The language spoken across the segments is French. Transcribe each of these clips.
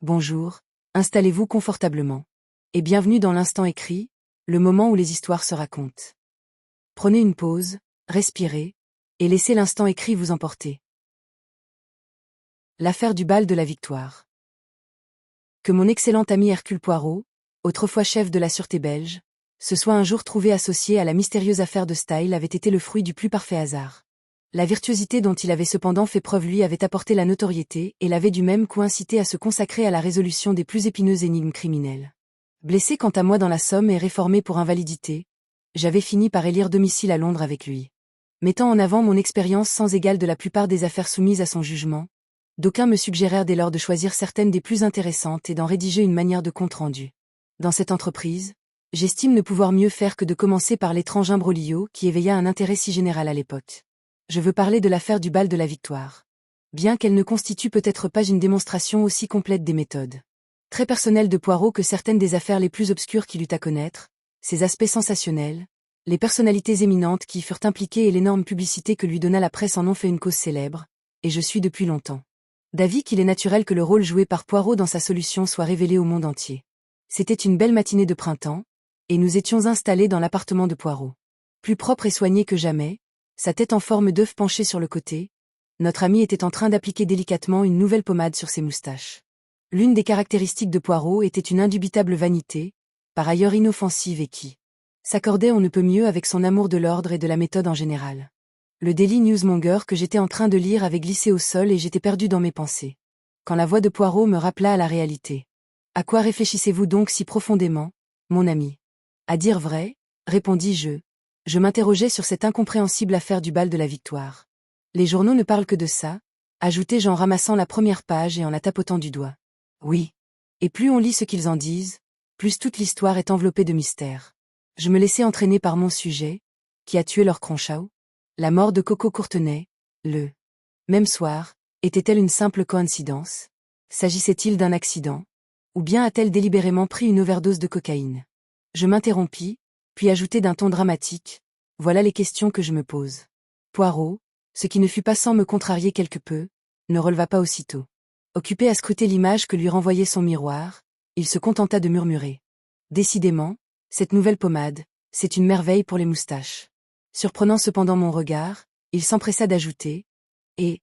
Bonjour, installez-vous confortablement. Et bienvenue dans l'instant écrit, le moment où les histoires se racontent. Prenez une pause, respirez, et laissez l'instant écrit vous emporter. L'affaire du bal de la Victoire. Que mon excellent ami Hercule Poirot, autrefois chef de la sûreté belge, se soit un jour trouvé associé à la mystérieuse affaire de Staël avait été le fruit du plus parfait hasard. La virtuosité dont il avait cependant fait preuve lui avait apporté la notoriété et l'avait du même coup incité à se consacrer à la résolution des plus épineuses énigmes criminelles. Blessé quant à moi dans la Somme et réformé pour invalidité, j'avais fini par élire domicile à Londres avec lui. Mettant en avant mon expérience sans égale de la plupart des affaires soumises à son jugement, d'aucuns me suggérèrent dès lors de choisir certaines des plus intéressantes et d'en rédiger une manière de compte-rendu. Dans cette entreprise, j'estime ne pouvoir mieux faire que de commencer par l'étrange imbroglio qui éveilla un intérêt si général à l'époque. Je veux parler de l'affaire du bal de la Victoire. Bien qu'elle ne constitue peut-être pas une démonstration aussi complète des méthodes très personnelles de Poirot que certaines des affaires les plus obscures qu'il eut à connaître, ses aspects sensationnels, les personnalités éminentes qui y furent impliquées et l'énorme publicité que lui donna la presse en ont fait une cause célèbre, et je suis depuis longtemps d'avis qu'il est naturel que le rôle joué par Poirot dans sa solution soit révélé au monde entier. C'était une belle matinée de printemps, et nous étions installés dans l'appartement de Poirot. Plus propre et soigné que jamais, sa tête en forme d'œuf penchée sur le côté, notre ami était en train d'appliquer délicatement une nouvelle pommade sur ses moustaches. L'une des caractéristiques de Poirot était une indubitable vanité, par ailleurs inoffensive et qui s'accordait on ne peut mieux avec son amour de l'ordre et de la méthode en général. Le Daily Newsmonger que j'étais en train de lire avait glissé au sol et j'étais perdu dans mes pensées. Quand la voix de Poirot me rappela à la réalité. À quoi réfléchissez-vous donc si profondément, mon ami? À dire vrai, répondis-je. Je m'interrogeais sur cette incompréhensible affaire du bal de la Victoire. Les journaux ne parlent que de ça, ajoutai-je en ramassant la première page et en la tapotant du doigt. Oui. Et plus on lit ce qu'ils en disent, plus toute l'histoire est enveloppée de mystères. Je me laissais entraîner par mon sujet, qui a tué Lord Cronshaw. La mort de Coco Courtenay, le même soir, était-elle une simple coïncidence? S'agissait-il d'un accident? Ou bien a-t-elle délibérément pris une overdose de cocaïne? Je m'interrompis, puis ajoutai d'un ton dramatique, voilà les questions que je me pose. Poirot, ce qui ne fut pas sans me contrarier quelque peu, ne releva pas aussitôt. Occupé à scruter l'image que lui renvoyait son miroir, il se contenta de murmurer. Décidément, cette nouvelle pommade, c'est une merveille pour les moustaches. Surprenant cependant mon regard, il s'empressa d'ajouter. Et,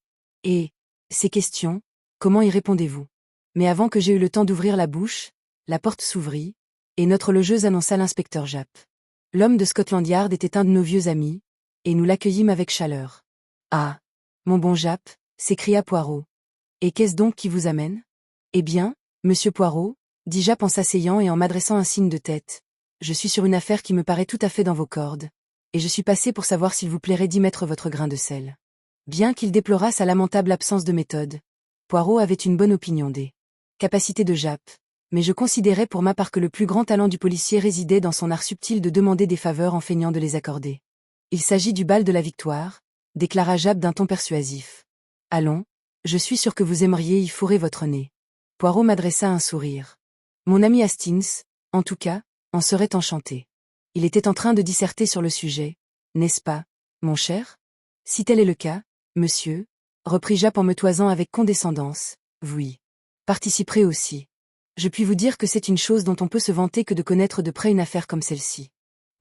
ces questions, comment y répondez-vous? Mais avant que j'aie eu le temps d'ouvrir la bouche, la porte s'ouvrit, et notre logeuse annonça l'inspecteur Japp. L'homme de Scotland Yard était un de nos vieux amis, et nous l'accueillîmes avec chaleur. Ah! Mon bon Japp, s'écria Poirot. Et qu'est-ce donc qui vous amène? Eh bien, monsieur Poirot, dit Japp en s'asseyant et en m'adressant un signe de tête, je suis sur une affaire qui me paraît tout à fait dans vos cordes, et je suis passé pour savoir s'il vous plairait d'y mettre votre grain de sel. Bien qu'il déplorât sa lamentable absence de méthode, Poirot avait une bonne opinion des capacités de Japp, mais je considérais pour ma part que le plus grand talent du policier résidait dans son art subtil de demander des faveurs en feignant de les accorder. Il s'agit du bal de la Victoire, déclara Japp d'un ton persuasif. Allons, je suis sûr que vous aimeriez y fourrer votre nez. Poirot m'adressa un sourire. Mon ami Hastings, en tout cas, en serait enchanté. Il était en train de disserter sur le sujet, n'est-ce pas, mon cher? Si tel est le cas, monsieur, reprit Japp en me toisant avec condescendance, vous y participerez aussi. Je puis vous dire que c'est une chose dont on peut se vanter que de connaître de près une affaire comme celle-ci.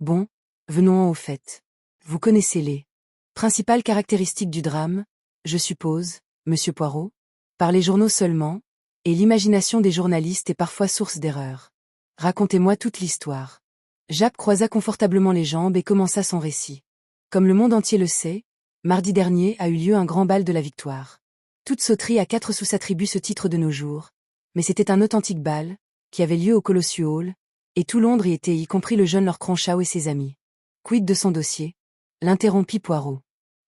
Bon, venons au fait. Vous connaissez les principales caractéristiques du drame, je suppose, monsieur Poirot? Par les journaux seulement, et l'imagination des journalistes est parfois source d'erreurs. Racontez-moi toute l'histoire. Japp croisa confortablement les jambes et commença son récit. Comme le monde entier le sait, mardi dernier a eu lieu un grand bal de la Victoire. Toute sauterie à 4 sous s'attribue ce titre de nos jours, mais c'était un authentique bal, qui avait lieu au Colossus Hall, et tout Londres y était, y compris le jeune Lord Cronshaw et ses amis. Quid de son dossier? L'interrompit Poirot.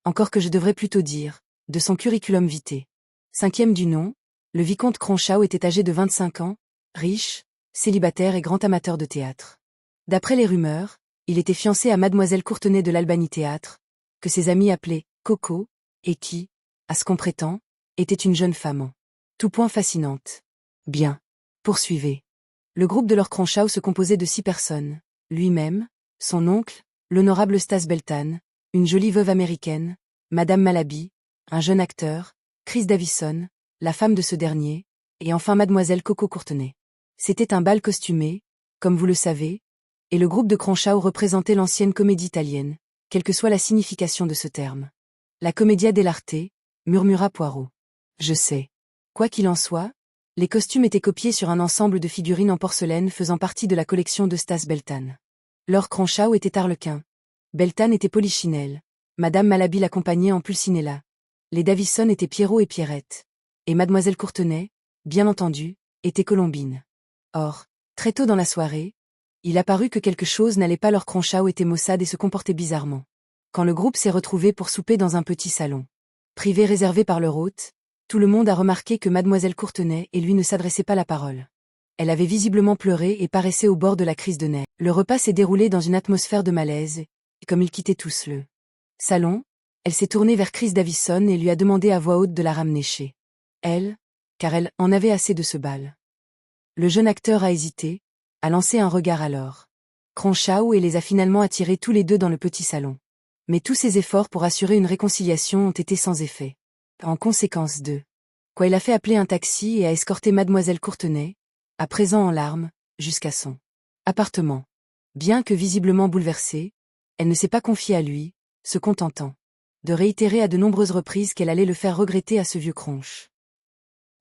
Encore que je devrais plutôt dire, de son curriculum vitae. 5e du nom, le vicomte Cronshaw était âgé de 25 ans, riche, célibataire et grand amateur de théâtre. D'après les rumeurs, il était fiancé à mademoiselle Courtenay de l'Albany Théâtre, que ses amis appelaient Coco, et qui, à ce qu'on prétend, était une jeune femme en tout point fascinante. Bien. Poursuivez. Le groupe de Lord Cronshaw se composait de 6 personnes, lui-même, son oncle, l'honorable Stas Beltane, une jolie veuve américaine, Madame Malaby, un jeune acteur, Chris Davison, la femme de ce dernier, Et enfin mademoiselle Coco Courtenay. C'était un bal costumé, comme vous le savez, et le groupe de Cranshaw représentait l'ancienne comédie italienne, quelle que soit la signification de ce terme. La commedia dell'arte, murmura Poirot. Je sais. Quoi qu'il en soit, les costumes étaient copiés sur un ensemble de figurines en porcelaine faisant partie de la collection d'Eustace Beltane. Lord Cranshaw était Arlequin. Beltane était Polichinelle. Madame Malaby l'accompagnait en Pulcinella. Les Davison étaient Pierrot et Pierrette. Et mademoiselle Courtenay, bien entendu, était Colombine. Or, très tôt dans la soirée, il apparut que quelque chose n'allait pas. Lord Cranshaw était maussade et se comportait bizarrement. Quand le groupe s'est retrouvé pour souper dans un petit salon privé réservé par leur hôte, tout le monde a remarqué que mademoiselle Courtenay et lui ne s'adressaient pas la parole. Elle avait visiblement pleuré et paraissait au bord de la crise de nerfs. Le repas s'est déroulé dans une atmosphère de malaise, et comme ils quittaient tous le salon, elle s'est tournée vers Chris Davison et lui a demandé à voix haute de la ramener chez elle, car elle en avait assez de ce bal. Le jeune acteur a hésité, a lancé un regard alors Cranshaw et les a finalement attirés tous les deux dans le petit salon. Mais tous ses efforts pour assurer une réconciliation ont été sans effet. En conséquence de quoi il a fait appeler un taxi et a escorté mademoiselle Courtenay, à présent en larmes, jusqu'à son appartement. Bien que visiblement bouleversée, elle ne s'est pas confiée à lui, se contentant de réitérer à de nombreuses reprises qu'elle allait le faire regretter à ce vieux cronche.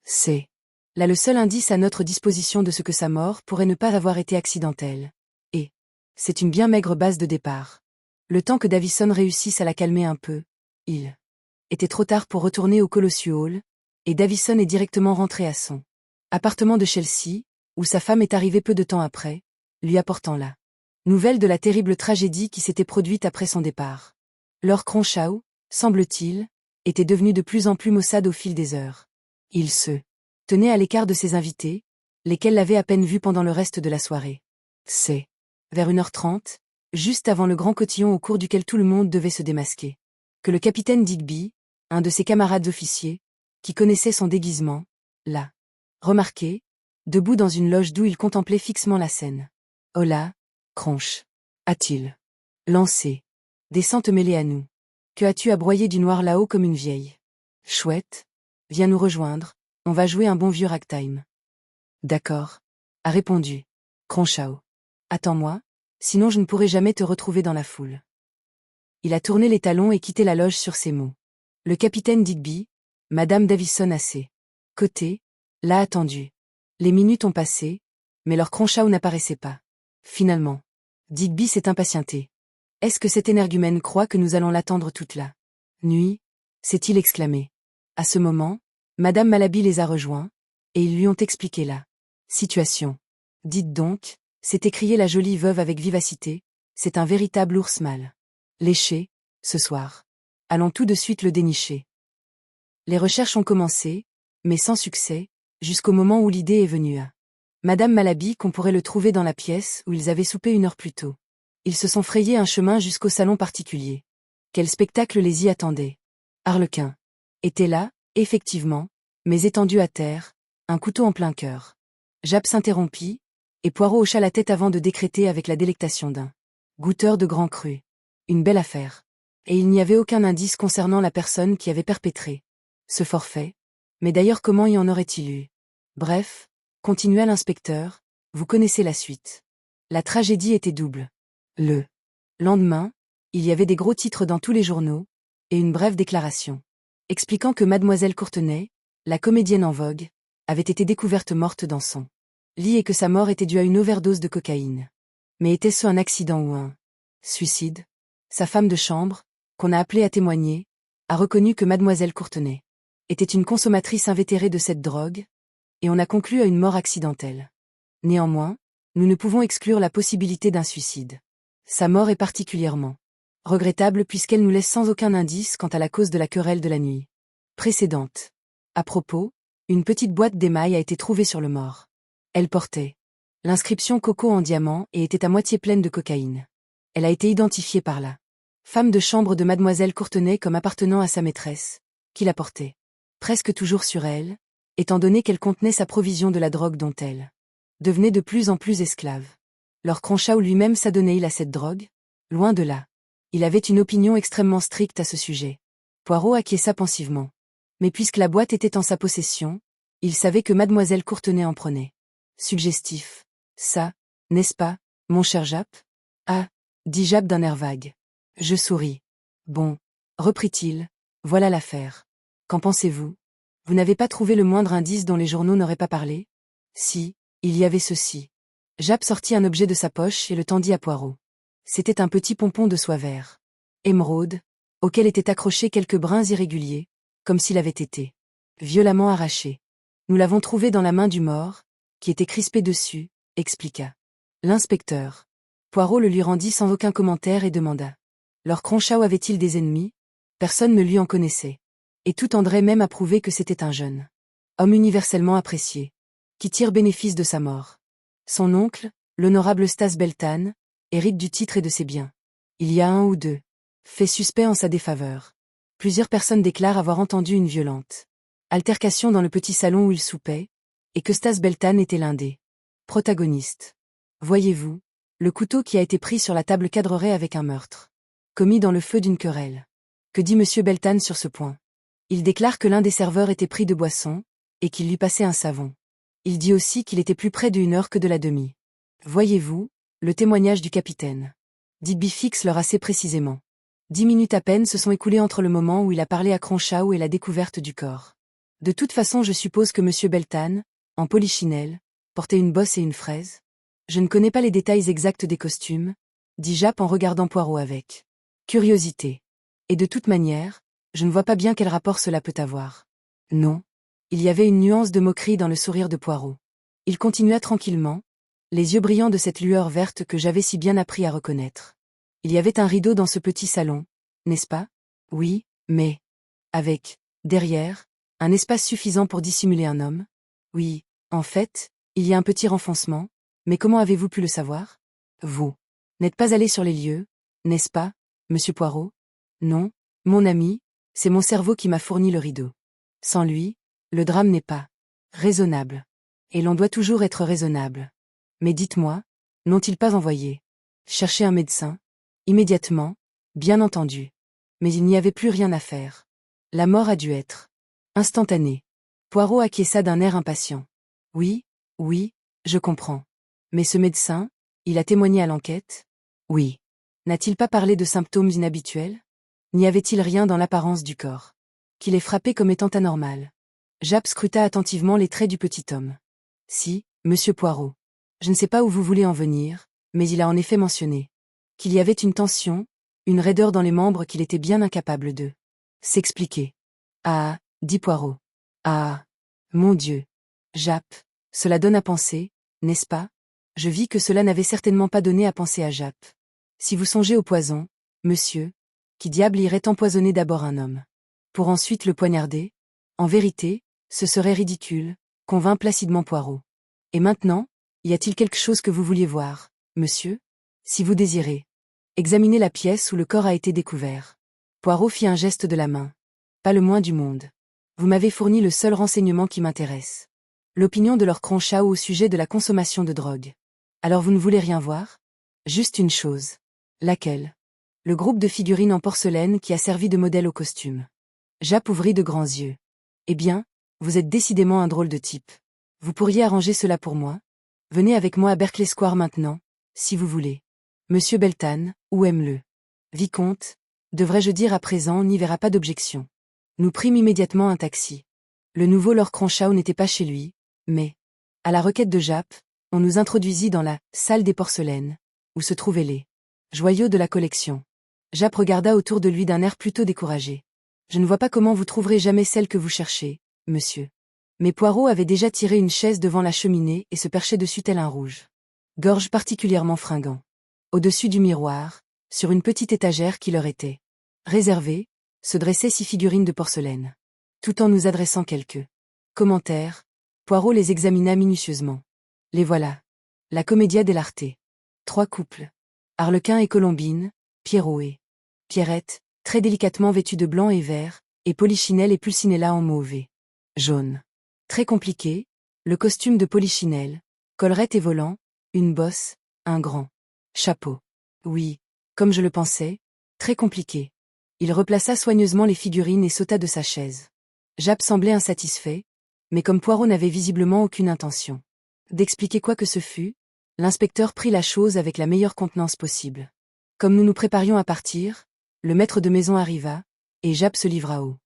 C'est là le seul indice à notre disposition de ce que sa mort pourrait ne pas avoir été accidentelle. Et c'est une bien maigre base de départ. Le temps que Davison réussisse à la calmer un peu, il était trop tard pour retourner au Colossus Hall, et Davison est directement rentré à son appartement de Chelsea, où sa femme est arrivée peu de temps après, lui apportant la nouvelle de la terrible tragédie qui s'était produite après son départ. Lord Cranshaw, semble-t-il, était devenu de plus en plus maussade au fil des heures. Il se tenait à l'écart de ses invités, lesquels l'avaient à peine vu pendant le reste de la soirée. C'est vers 1h30, juste avant le grand cotillon au cours duquel tout le monde devait se démasquer, que le capitaine Digby, un de ses camarades officiers, qui connaissait son déguisement, l'a remarqué, debout dans une loge d'où il contemplait fixement la scène. « Hola, Cronch, a-t-il lancé. Descends te mêler à nous. Que as-tu à broyer du noir là-haut comme une vieille? Chouette, viens nous rejoindre, on va jouer un bon vieux ragtime. » D'accord, a répondu Cranshaw. Attends-moi, sinon je ne pourrai jamais te retrouver dans la foule. Il a tourné les talons et quitté la loge sur ces mots. Le capitaine Digby, Madame Davison à ses côtés, l'a attendu. Les minutes ont passé, mais Lord Cranshaw n'apparaissait pas. Finalement, Digby s'est impatienté. Est-ce que cet énergumène croit que nous allons l'attendre toute la nuit? S'est-il exclamé. À ce moment, Madame Malaby les a rejoints, et ils lui ont expliqué la situation. Dites donc, s'est écriée la jolie veuve avec vivacité, c'est un véritable ours mâle. Léché, ce soir. Allons tout de suite le dénicher. Les recherches ont commencé, mais sans succès, jusqu'au moment où l'idée est venue à Madame Malaby qu'on pourrait le trouver dans la pièce où ils avaient soupé 1 heure plus tôt. Ils se sont frayés un chemin jusqu'au salon particulier. Quel spectacle les y attendait? Arlequin était là, effectivement, mais étendu à terre, un couteau en plein cœur. Japp s'interrompit, et Poirot hocha la tête avant de décréter avec la délectation d'un goûteur de grand cru. Une belle affaire. Et il n'y avait aucun indice concernant la personne qui avait perpétré ce forfait. Mais d'ailleurs comment y en aurait-il eu? Bref, continua l'inspecteur, vous connaissez la suite. La tragédie était double. Le lendemain, il y avait des gros titres dans tous les journaux, et une brève déclaration, expliquant que mademoiselle Courtenay, la comédienne en vogue, avait été découverte morte dans son lit et que sa mort était due à une overdose de cocaïne. Mais était-ce un accident ou un suicide? Sa femme de chambre, qu'on a appelée à témoigner, a reconnu que mademoiselle Courtenay était une consommatrice invétérée de cette drogue, et on a conclu à une mort accidentelle. Néanmoins, nous ne pouvons exclure la possibilité d'un suicide. Sa mort est particulièrement regrettable puisqu'elle nous laisse sans aucun indice quant à la cause de la querelle de la nuit précédente. À propos, une petite boîte d'émail a été trouvée sur le mort. Elle portait l'inscription Coco en diamant et était à moitié pleine de cocaïne. Elle a été identifiée par la femme de chambre de mademoiselle Courtenay comme appartenant à sa maîtresse, qui la portait presque toujours sur elle, étant donné qu'elle contenait sa provision de la drogue dont elle devenait de plus en plus esclave. Lord Cranshaw lui-même s'adonnait-il à cette drogue? Loin de là. Il avait une opinion extrêmement stricte à ce sujet. Poirot acquiesça pensivement. Mais puisque la boîte était en sa possession, Il savait que mademoiselle Courtenay en prenait. Suggestif. Ça, n'est-ce pas, mon cher Japp? Ah, dit Japp d'un air vague. Je souris. Bon, reprit-il, voilà l'affaire. Qu'en pensez-vous? Vous n'avez pas trouvé le moindre indice dont les journaux n'auraient pas parlé? Si, il y avait ceci. Japp sortit un objet de sa poche et le tendit à Poirot. C'était un petit pompon de soie vert. Émeraude, auquel étaient accrochés quelques brins irréguliers, comme s'il avait été violemment arraché. Nous l'avons trouvé dans la main du mort, qui était crispé dessus, expliqua l'inspecteur. Poirot le lui rendit sans aucun commentaire et demanda. Lord Cronshaw avait-il des ennemis? Personne ne lui en connaissait. Et tout tendrait même à prouver que c'était un jeune homme universellement apprécié, qui tire bénéfice de sa mort. Son oncle, l'honorable Stas Beltane, hérite du titre et de ses biens. Il y a un ou deux faits suspects en sa défaveur. Plusieurs personnes déclarent avoir entendu une violente altercation dans le petit salon où il soupait, et que Stas Beltane était l'un des protagonistes. Voyez-vous, le couteau qui a été pris sur la table cadrerait avec un meurtre commis dans le feu d'une querelle. Que dit monsieur Beltane sur ce point? Il déclare que l'un des serveurs était pris de boisson, et qu'il lui passait un savon. Il dit aussi qu'il était plus près de 1 heure que de la demie. Voyez-vous, le témoignage du capitaine. Dit Bifix leur assez précisément. 10 minutes à peine se sont écoulées entre le moment où il a parlé à Cronshaw et la découverte du corps. De toute façon je suppose que monsieur Beltane, en polichinelle, portait une bosse et une fraise. Je ne connais pas les détails exacts des costumes, dit Japp en regardant Poirot avec curiosité. Et de toute manière, je ne vois pas bien quel rapport cela peut avoir. Non. Il y avait une nuance de moquerie dans le sourire de Poirot. Il continua tranquillement, les yeux brillants de cette lueur verte que j'avais si bien appris à reconnaître. Il y avait un rideau dans ce petit salon, n'est-ce pas? Oui, mais avec, derrière, un espace suffisant pour dissimuler un homme? Oui, en fait, il y a un petit renfoncement, mais comment avez-vous pu le savoir? Vous n'êtes pas allé sur les lieux, n'est-ce pas, monsieur Poirot? Non, mon ami, c'est mon cerveau qui m'a fourni le rideau. Sans lui, le drame n'est pas raisonnable. Et l'on doit toujours être raisonnable. Mais dites-moi, n'ont-ils pas envoyé chercher un médecin? Immédiatement, bien entendu. Mais il n'y avait plus rien à faire. La mort a dû être instantanée. Poirot acquiesça d'un air impatient. Oui, oui, je comprends. Mais ce médecin, il a témoigné à l'enquête? Oui. N'a-t-il pas parlé de symptômes inhabituels? N'y avait-il rien dans l'apparence du corps qui les frappait comme étant anormal? Japp scruta attentivement les traits du petit homme. Si, monsieur Poirot. Je ne sais pas où vous voulez en venir, mais il a en effet mentionné qu'il y avait une tension, une raideur dans les membres qu'il était bien incapable de s'expliquer. Ah, dit Poirot. Ah, mon Dieu. Japp, cela donne à penser, n'est-ce pas? Je vis que cela n'avait certainement pas donné à penser à Japp. Si vous songez au poison, monsieur, qui diable irait empoisonner d'abord un homme pour ensuite le poignarder? En vérité, ce serait ridicule, convint placidement Poirot. Et maintenant, y a-t-il quelque chose que vous vouliez voir, monsieur? Si vous désirez. Examinez la pièce où le corps a été découvert. Poirot fit un geste de la main. Pas le moins du monde. Vous m'avez fourni le seul renseignement qui m'intéresse. L'opinion de Lord Cronshaw au sujet de la consommation de drogue. Alors vous ne voulez rien voir? Juste une chose. Laquelle? Le groupe de figurines en porcelaine qui a servi de modèle au costume. Japp ouvrit de grands yeux. Eh bien, vous êtes décidément un drôle de type. Vous pourriez arranger cela pour moi? Venez avec moi à Berkeley Square maintenant, si vous voulez. Monsieur Beltane, ou aime-le. Vicomte, devrais-je dire à présent, n'y verra pas d'objection. Nous prîmes immédiatement un taxi. Le nouveau Lord Cronshaw n'était pas chez lui, mais, à la requête de Japp, on nous introduisit dans la salle des porcelaines, où se trouvaient les joyaux de la collection. Japp regarda autour de lui d'un air plutôt découragé. Je ne vois pas comment vous trouverez jamais celle que vous cherchez, monsieur. Mais Poirot avait déjà tiré une chaise devant la cheminée et se perchait dessus tel un rouge gorge particulièrement fringant. Au-dessus du miroir, sur une petite étagère qui leur était réservée, se dressaient 6 figurines de porcelaine. Tout en nous adressant quelques commentaires, Poirot les examina minutieusement. Les voilà. La Commedia dell'arte. 3 couples. Arlequin et Colombine, Pierrot et Pierrette, très délicatement vêtus de blanc et vert, et Polichinelle et Pulcinella en mauve et jaune. Très compliqué, le costume de Polichinelle, collerette et volant, une bosse, un grand chapeau. Oui, comme je le pensais, très compliqué. Il replaça soigneusement les figurines et sauta de sa chaise. Japp semblait insatisfait, Mais comme Poirot n'avait visiblement aucune intention d'expliquer quoi que ce fût, l'inspecteur prit la chose avec la meilleure contenance possible. Comme nous nous préparions à partir, le maître de maison arriva, et Japp se livra aux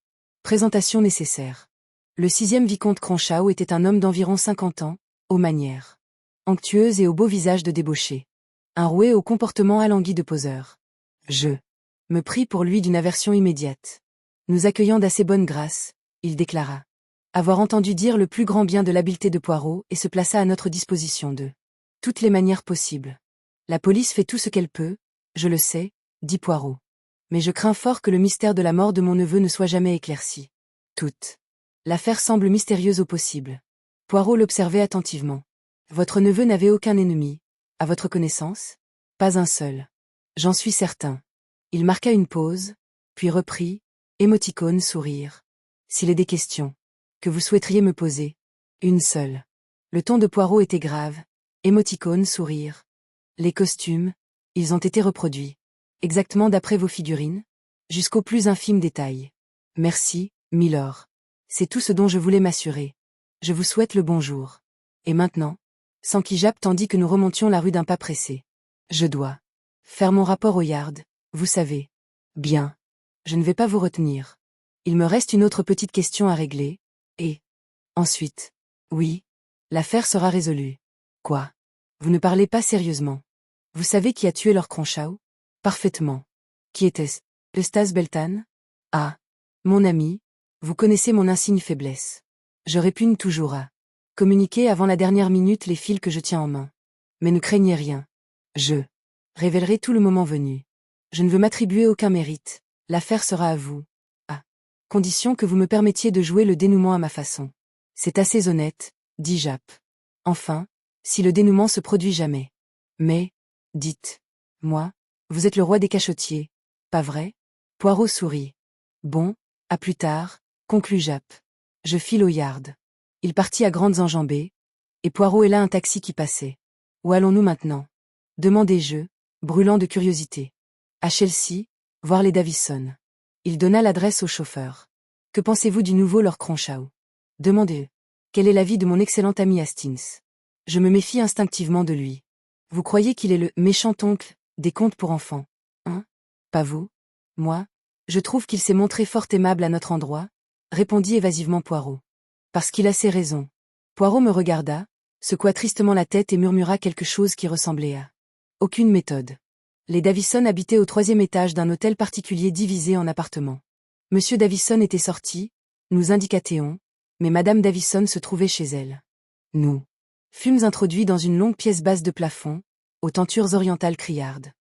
présentations nécessaires. Le 6e vicomte Cronshaw était un homme d'environ 50 ans, aux manières onctueuses et au beau visage de débauché. Un roué au comportement alangui de poseur. Je me pris pour lui d'une aversion immédiate. Nous accueillant d'assez bonne grâce, il déclara avoir entendu dire le plus grand bien de l'habileté de Poirot et se plaça à notre disposition de toutes les manières possibles. La police fait tout ce qu'elle peut, je le sais, dit Poirot. Mais je crains fort que le mystère de la mort de mon neveu ne soit jamais éclairci. Toute l'affaire semble mystérieuse au possible. Poirot l'observait attentivement. Votre neveu n'avait aucun ennemi, à votre connaissance? Pas un seul. J'en suis certain. Il marqua une pause, puis reprit, émoticône sourire. S'il est des questions que vous souhaiteriez me poser, une seule. Le ton de Poirot était grave, émoticône sourire. Les costumes, ils ont été reproduits. Exactement d'après vos figurines, jusqu'au plus infime détail. Merci, milord. C'est tout ce dont je voulais m'assurer. Je vous souhaite le bonjour. Et maintenant, sans qui Japp tandis que nous remontions la rue d'un pas pressé. Je dois faire mon rapport au yard, vous savez. Bien. Je ne vais pas vous retenir. Il me reste une autre petite question à régler, et ensuite, oui, l'affaire sera résolue. Quoi? Vous ne parlez pas sérieusement. Vous savez qui a tué Lord Cronshaw? Parfaitement. Qui était-ce? Eustace Beltane? Ah. Mon ami, vous connaissez mon insigne faiblesse. Je répugne toujours à communiquer avant la dernière minute les fils que je tiens en main. Mais ne craignez rien. Je révélerai tout le moment venu. Je ne veux m'attribuer aucun mérite. L'affaire sera à vous. À condition que vous me permettiez de jouer le dénouement à ma façon. C'est assez honnête, dit Japp. Enfin, si le dénouement se produit jamais. Mais, dites, moi, vous êtes le roi des cachotiers, pas vrai? Poirot sourit. Bon, à plus tard, conclut Japp. Je file au yard. Il partit à grandes enjambées, et Poirot et là un taxi qui passait. Où allons-nous maintenant? Demandai-je, brûlant de curiosité. À Chelsea, voir les Davison. Il donna l'adresse au chauffeur. Que pensez-vous du nouveau Lord Cronshaw? Demandez. Quel est l'avis de mon excellent ami Hastings? Je me méfie instinctivement de lui. Vous croyez qu'il est le méchant oncle des contes pour enfants, hein? Pas vous? Moi? Je trouve qu'il s'est montré fort aimable à notre endroit, répondit évasivement Poirot. Parce qu'il a ses raisons. Poirot me regarda, secoua tristement la tête et murmura quelque chose qui ressemblait à aucune méthode. Les Davison habitaient au 3e étage d'un hôtel particulier divisé en appartements. Monsieur Davison était sorti, nous indiqua Théon, mais Madame Davison se trouvait chez elle. Nous fûmes introduits dans une longue pièce basse de plafond, aux tentures orientales criardes.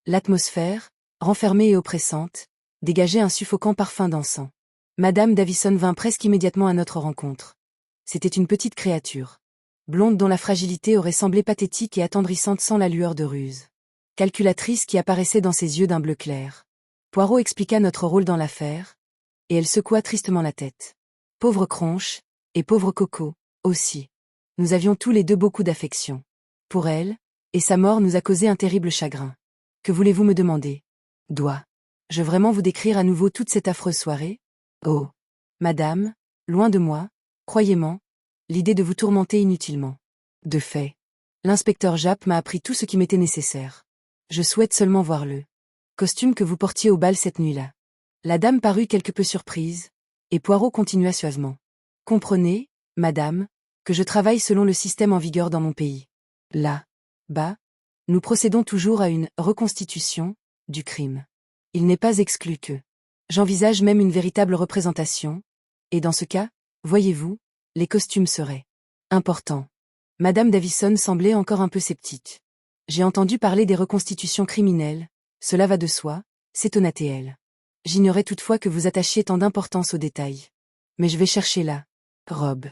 L'atmosphère, renfermée et oppressante, dégageait un suffocant parfum d'encens. Madame Davison vint presque immédiatement à notre rencontre. C'était une petite créature. Blonde dont la fragilité aurait semblé pathétique et attendrissante sans la lueur de ruse. Calculatrice qui apparaissait dans ses yeux d'un bleu clair. Poirot expliqua notre rôle dans l'affaire, et elle secoua tristement la tête. Pauvre Cronche, et pauvre Coco, aussi. Nous avions tous les deux beaucoup d'affection pour elle, et sa mort nous a causé un terrible chagrin. Que voulez-vous me demander? Dois-je vraiment vous décrire à nouveau toute cette affreuse soirée? Oh, madame, loin de moi, croyez-moi, l'idée de vous tourmenter inutilement. De fait, l'inspecteur Japp m'a appris tout ce qui m'était nécessaire. Je souhaite seulement voir le costume que vous portiez au bal cette nuit-là. La dame parut quelque peu surprise, et Poirot continua suavement. Comprenez, madame, que je travaille selon le système en vigueur dans mon pays. Là, bas, nous procédons toujours à une reconstitution du crime. Il n'est pas exclu que j'envisage même une véritable représentation, et dans ce cas, voyez-vous, les costumes seraient importants. Madame Davison semblait encore un peu sceptique. J'ai entendu parler des reconstitutions criminelles, cela va de soi, s'étonna-t-elle. J'ignorais toutefois que vous attachiez tant d'importance aux détails. Mais je vais chercher la robe.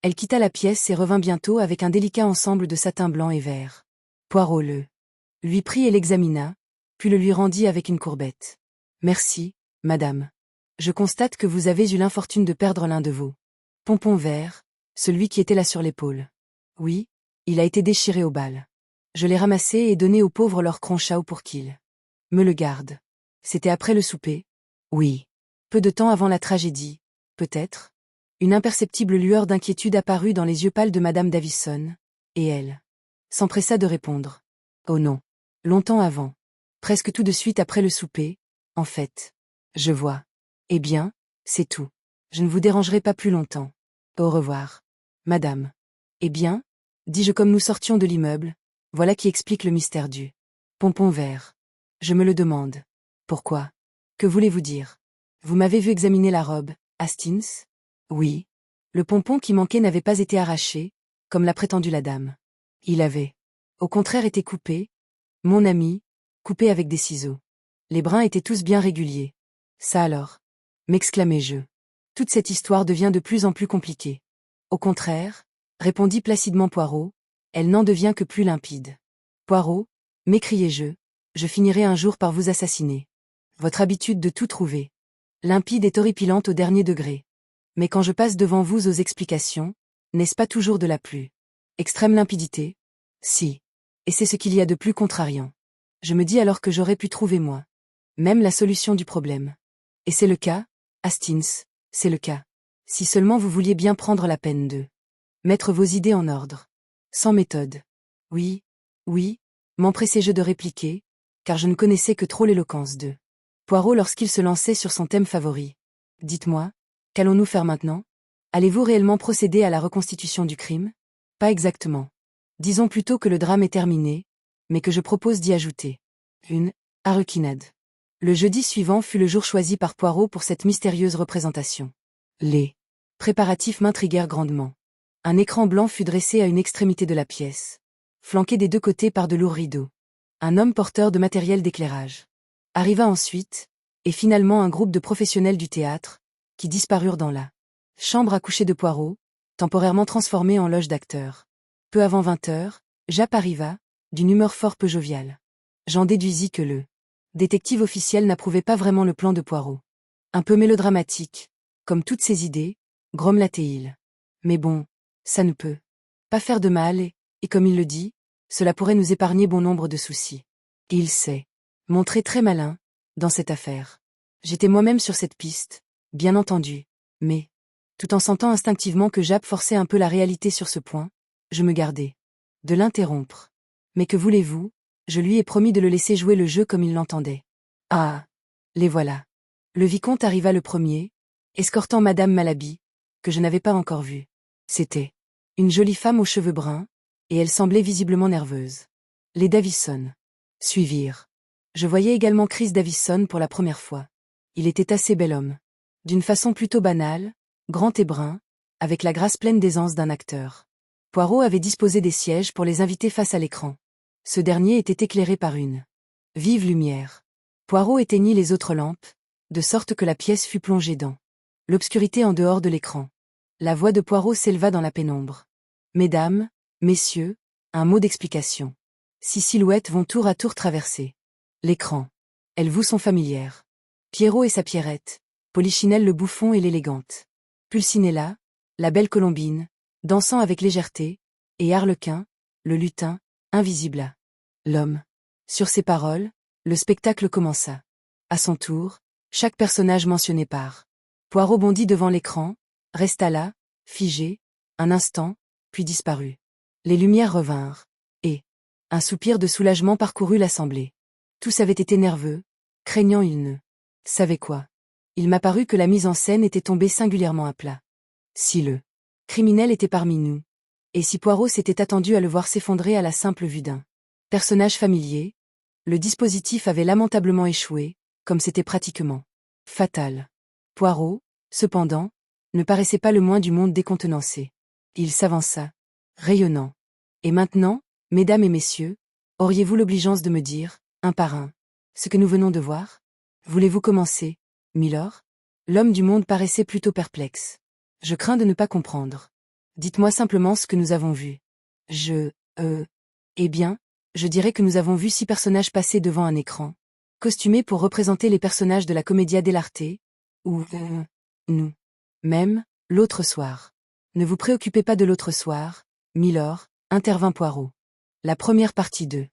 Elle quitta la pièce et revint bientôt avec un délicat ensemble de satin blanc et vert. Poirot le lui prit et l'examina, puis le lui rendit avec une courbette. Merci, madame. Je constate que vous avez eu l'infortune de perdre l'un de vos pompons verts, celui qui était là sur l'épaule. Oui, il a été déchiré au bal. Je l'ai ramassé et donné au pauvre Lord Cronshaw pour qu'il me le garde. C'était après le souper? Oui. Peu de temps avant la tragédie, peut-être? Une imperceptible lueur d'inquiétude apparut dans les yeux pâles de Madame Davison, et elle s'empressa de répondre. Oh non. Longtemps avant. Presque tout de suite après le souper, en fait. Je vois. Eh bien, c'est tout. Je ne vous dérangerai pas plus longtemps. Au revoir. Madame. Eh bien, dis-je comme nous sortions de l'immeuble, voilà qui explique le mystère du pompon vert. Je me le demande. Pourquoi? Que voulez-vous dire? Vous m'avez vu examiner la robe, Hastings? Oui. Le pompon qui manquait n'avait pas été arraché, comme l'a prétendu la dame. Il avait, au contraire, été coupé, mon ami, coupé avec des ciseaux. Les brins étaient tous bien réguliers. Ça alors? M'exclamai-je. Toute cette histoire devient de plus en plus compliquée. Au contraire, répondit placidement Poirot, elle n'en devient que plus limpide. Poirot, m'écriai-je, je finirai un jour par vous assassiner. Votre habitude de tout trouver limpide est horripilante au dernier degré. Mais quand je passe devant vous aux explications, n'est-ce pas toujours de la plus extrême limpidité? Si. Et c'est ce qu'il y a de plus contrariant. Je me dis alors que j'aurais pu trouver moi même la solution du problème. Et c'est le cas, Hastings, c'est le cas. Si seulement vous vouliez bien prendre la peine de mettre vos idées en ordre. Sans méthode. Oui, oui, m'empressai-je de répliquer, car je ne connaissais que trop l'éloquence de Poirot lorsqu'il se lançait sur son thème favori. Dites-moi, qu'allons-nous faire maintenant? Allez-vous réellement procéder à la reconstitution du crime? Pas exactement. Disons plutôt que le drame est terminé, mais que je propose d'y ajouter une harlequinade. Le jeudi suivant fut le jour choisi par Poirot pour cette mystérieuse représentation. Les préparatifs m'intriguèrent grandement. Un écran blanc fut dressé à une extrémité de la pièce, flanqué des deux côtés par de lourds rideaux. Un homme porteur de matériel d'éclairage arriva ensuite, et finalement un groupe de professionnels du théâtre, qui disparurent dans la chambre à coucher de Poirot, temporairement transformée en loge d'acteurs. Peu avant 20 heures, Japp arriva, d'une humeur fort peu joviale. J'en déduisis que le détective officiel n'approuvait pas vraiment le plan de Poirot. Un peu mélodramatique, comme toutes ses idées, grommela-t-il. Mais bon, ça ne peut pas faire de mal et comme il le dit, cela pourrait nous épargner bon nombre de soucis. Et il s'est montré très malin, dans cette affaire. J'étais moi-même sur cette piste, bien entendu, mais, tout en sentant instinctivement que Japp forçait un peu la réalité sur ce point, je me gardais de l'interrompre. Mais que voulez-vous? Je lui ai promis de le laisser jouer le jeu comme il l'entendait. Ah! Les voilà. Le vicomte arriva le premier, escortant Madame Malaby, que je n'avais pas encore vue. C'était une jolie femme aux cheveux bruns, et elle semblait visiblement nerveuse. Les Davison suivirent. Je voyais également Chris Davison pour la première fois. Il était assez bel homme. D'une façon plutôt banale, grand et brun, avec la grâce pleine d'aisance d'un acteur. Poirot avait disposé des sièges pour les invités face à l'écran. Ce dernier était éclairé par une vive lumière. Poirot éteignit les autres lampes, de sorte que la pièce fut plongée dans l'obscurité en dehors de l'écran. La voix de Poirot s'éleva dans la pénombre. Mesdames, messieurs, un mot d'explication. 6 silhouettes vont tour à tour traverser l'écran. Elles vous sont familières. Pierrot et sa Pierrette, Polichinelle le bouffon et l'élégante. Pulcinella, la belle Colombine, dansant avec légèreté, et Arlequin, le lutin, invisible à l'homme. Sur ces paroles, le spectacle commença. À son tour, chaque personnage mentionné par Poirot bondit devant l'écran, resta là, figé, un instant, puis disparut. Les lumières revinrent, et un soupir de soulagement parcourut l'assemblée. Tous avaient été nerveux, craignant ils ne savaient quoi. Il m'apparut que la mise en scène était tombée singulièrement à plat. Si le criminel était parmi nous, et si Poirot s'était attendu à le voir s'effondrer à la simple vue d'un personnage familier, le dispositif avait lamentablement échoué, comme c'était pratiquement fatal. Poirot, cependant, ne paraissait pas le moins du monde décontenancé. Il s'avança, rayonnant. Et maintenant, mesdames et messieurs, auriez-vous l'obligeance de me dire, un par un, ce que nous venons de voir? Voulez-vous commencer, milord? L'homme du monde paraissait plutôt perplexe. Je crains de ne pas comprendre. Dites-moi simplement ce que nous avons vu. Eh bien, je dirais que nous avons vu 6 personnages passer devant un écran, costumés pour représenter les personnages de la Commedia dell'arte, ou, nous. Même, l'autre soir. Ne vous préoccupez pas de l'autre soir, milord, intervint Poirot. La première partie de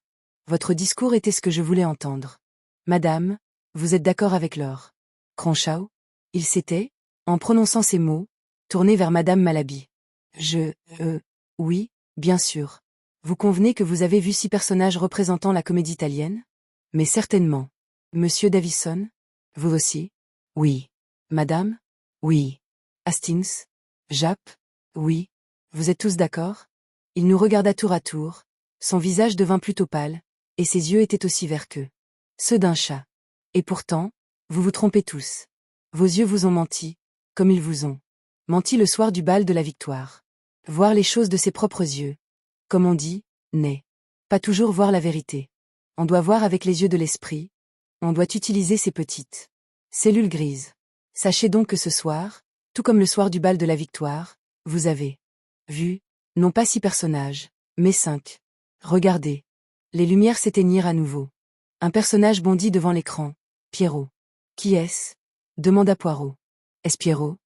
votre discours était ce que je voulais entendre. Madame, vous êtes d'accord avec Lord Cronshaw? Il s'était, en prononçant ces mots, tournée vers Madame Malaby. Oui, bien sûr. Vous convenez que vous avez vu 6 personnages représentant la comédie italienne? Mais certainement. Monsieur Davison? Vous aussi? Oui. Madame? Oui. Hastings? Japp? Oui. Vous êtes tous d'accord? Il nous regarda tour à tour, son visage devint plutôt pâle, et ses yeux étaient aussi verts que ceux d'un chat. Et pourtant, vous vous trompez tous. Vos yeux vous ont menti, comme ils vous ont menti le soir du bal de la victoire. Voir les choses de ses propres yeux, comme on dit, n'est pas toujours voir la vérité. On doit voir avec les yeux de l'esprit, on doit utiliser ces petites cellules grises. Sachez donc que ce soir, tout comme le soir du bal de la victoire, vous avez vu, non pas 6 personnages, mais 5. Regardez. Les lumières s'éteignirent à nouveau. Un personnage bondit devant l'écran. Pierrot. Qui est-ce? Demanda Poirot. Est-ce Pierrot?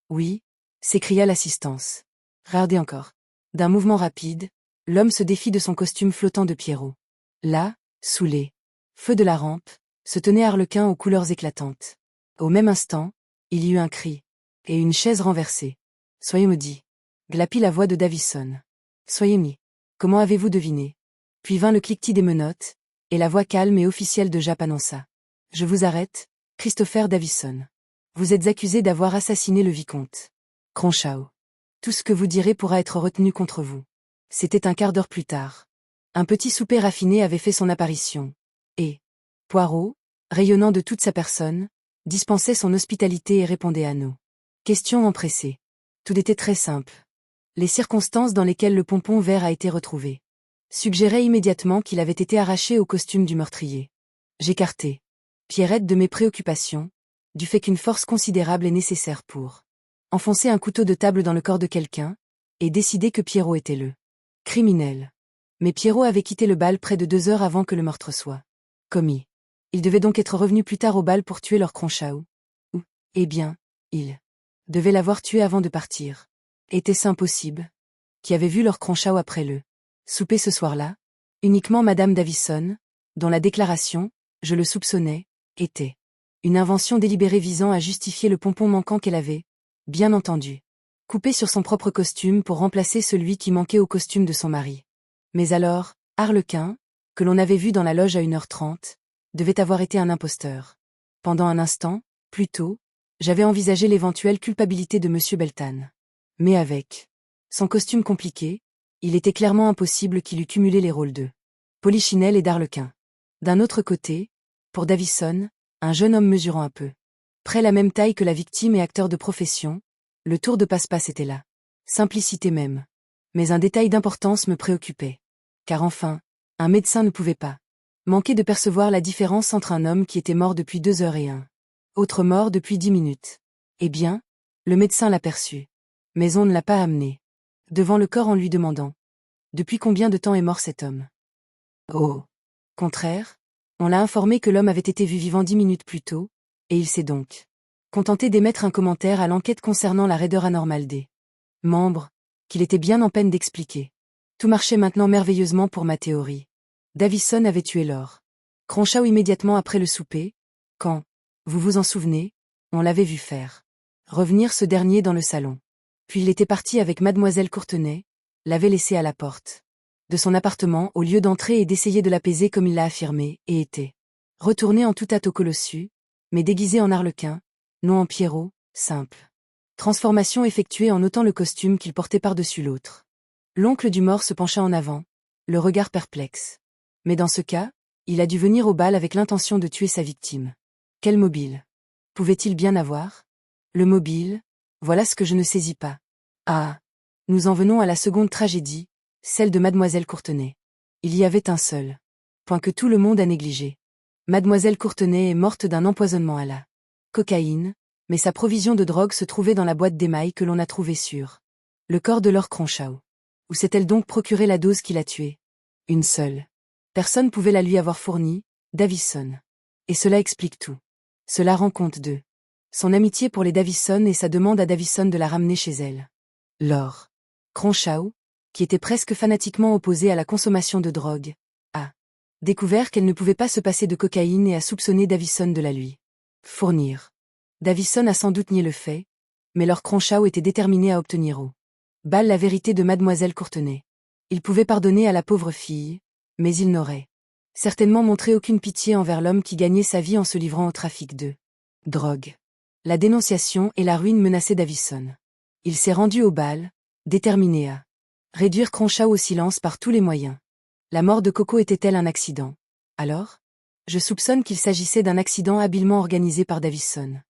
Oui, s'écria l'assistance. Regardez encore. D'un mouvement rapide, l'homme se défit de son costume flottant de Pierrot. Là, sous les feux de la rampe, se tenait Arlequin aux couleurs éclatantes. Au même instant, il y eut un cri, et une chaise renversée. Soyez maudits. Glapit la voix de Davison. Soyez mis. Comment avez-vous deviné? Puis vint le cliquetis des menottes, et la voix calme et officielle de Japp annonça. Je vous arrête, Christopher Davison. Vous êtes accusé d'avoir assassiné le vicomte Cronshaw. Tout ce que vous direz pourra être retenu contre vous. C'était un quart d'heure plus tard. Un petit souper raffiné avait fait son apparition. Et Poirot, rayonnant de toute sa personne, dispensait son hospitalité et répondait à nos questions empressées. Tout était très simple. Les circonstances dans lesquelles le pompon vert a été retrouvé suggéraient immédiatement qu'il avait été arraché au costume du meurtrier. J'écartai Pierrette de mes préoccupations, du fait qu'une force considérable est nécessaire pour enfoncer un couteau de table dans le corps de quelqu'un, et décider que Pierrot était le criminel. Mais Pierrot avait quitté le bal près de 2 heures avant que le meurtre soit commis. Il devait donc être revenu plus tard au bal pour tuer leur Cronshaw. Ou, eh bien, il devait l'avoir tué avant de partir. Était-ce impossible? Qui avait vu leur Cronshaw après le souper ce soir-là? Uniquement Madame Davison, dont la déclaration, je le soupçonnais, était une invention délibérée visant à justifier le pompon manquant qu'elle avait, bien entendu, coupé sur son propre costume pour remplacer celui qui manquait au costume de son mari. Mais alors, Arlequin, que l'on avait vu dans la loge à 1h30, devait avoir été un imposteur. Pendant un instant, plus tôt, j'avais envisagé l'éventuelle culpabilité de Monsieur Beltane. Mais avec son costume compliqué, il était clairement impossible qu'il eût cumulé les rôles de Polichinelle et d'Arlequin. D'un autre côté, pour Davison, un jeune homme mesurant un peu près la même taille que la victime et acteur de profession, le tour de passe-passe était là. Simplicité même. Mais un détail d'importance me préoccupait. Car enfin, un médecin ne pouvait pas manquer de percevoir la différence entre un homme qui était mort depuis 2 heures et un autre mort depuis 10 minutes. Eh bien, le médecin l'aperçut. Mais on ne l'a pas amené devant le corps en lui demandant « Depuis combien de temps est mort cet homme ?» Au contraire, on l'a informé que l'homme avait été vu vivant 10 minutes plus tôt, et il s'est donc contenté d'émettre un commentaire à l'enquête concernant la raideur anormale des membres, qu'il était bien en peine d'expliquer. Tout marchait maintenant merveilleusement pour ma théorie. Davison avait tué Laure Cronshaw immédiatement après le souper, quand, vous vous en souvenez, on l'avait vu faire revenir ce dernier dans le salon. Puis il était parti avec Mademoiselle Courtenay, l'avait laissée à la porte de son appartement au lieu d'entrer et d'essayer de l'apaiser comme il l'a affirmé, et était retourné en tout hâte au Colossus, mais déguisé en Arlequin, non en Pierrot, simple transformation effectuée en ôtant le costume qu'il portait par-dessus l'autre. L'oncle du mort se pencha en avant, le regard perplexe. Mais dans ce cas, il a dû venir au bal avec l'intention de tuer sa victime. Quel mobile pouvait-il bien avoir? Le mobile, voilà ce que je ne saisis pas. Ah, nous en venons à la seconde tragédie, celle de Mademoiselle Courtenay. Il y avait un seul point que tout le monde a négligé. Mademoiselle Courtenay est morte d'un empoisonnement à la cocaïne, mais sa provision de drogue se trouvait dans la boîte d'émail que l'on a trouvée sur le corps de Laure Cronshaw. Où s'est-elle donc procuré la dose qui l'a tuée? Une seule personne pouvait la lui avoir fournie, Davison. Et cela explique tout. Cela rend compte de son amitié pour les Davison et sa demande à Davison de la ramener chez elle. Laure Cronshaw, qui était presque fanatiquement opposée à la consommation de drogue, a découvert qu'elle ne pouvait pas se passer de cocaïne et a soupçonné Davison de la lui fournir. Davison a sans doute nié le fait, Mais Lord Cronshaw était déterminé à obtenir au bal la vérité de mademoiselle Courtenay. Il pouvait pardonner à la pauvre fille, mais il n'aurait certainement montré aucune pitié envers l'homme qui gagnait sa vie en se livrant au trafic de drogue. La dénonciation et la ruine menaçaient Davison. Il s'est rendu au bal, déterminé à réduire Cronshaw au silence par tous les moyens. La mort de Coco était-elle un accident? Alors? Je soupçonne qu'il s'agissait d'un accident habilement organisé par Davison.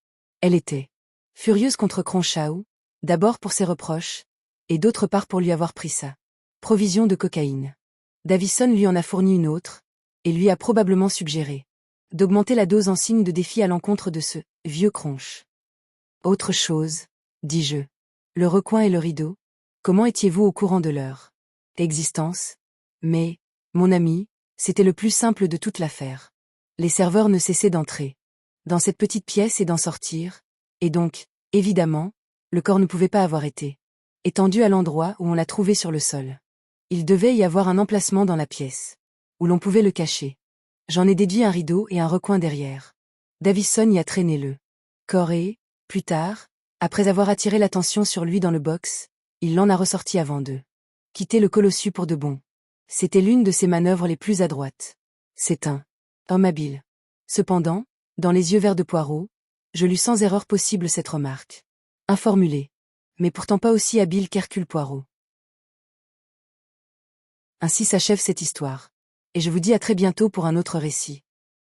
Elle était furieuse contre Cronshaw, d'abord pour ses reproches, et d'autre part pour lui avoir pris sa provision de cocaïne. Davison lui en a fourni une autre, et lui a probablement suggéré d'augmenter la dose en signe de défi à l'encontre de ce vieux Cronch. Autre chose, dis-je. Le recoin et le rideau, comment étiez-vous au courant de leur existence? Mais, mon ami, c'était le plus simple de toute l'affaire. Les serveurs ne cessaient d'entrer dans cette petite pièce et d'en sortir, et donc, évidemment, le corps ne pouvait pas avoir été étendu à l'endroit où on l'a trouvé sur le sol. Il devait y avoir un emplacement dans la pièce, où l'on pouvait le cacher. J'en ai déduit un rideau et un recoin derrière. Davison y a traîné le corps et, plus tard, après avoir attiré l'attention sur lui dans le box, il l'en a ressorti avant de quitter le colossus pour de bon. C'était l'une de ses manœuvres les plus adroites. C'est un homme habile. Cependant, dans les yeux verts de Poirot, je lus sans erreur possible cette remarque. Informulée, mais pourtant pas aussi habile qu'Hercule Poirot. Ainsi s'achève cette histoire. Et je vous dis à très bientôt pour un autre récit.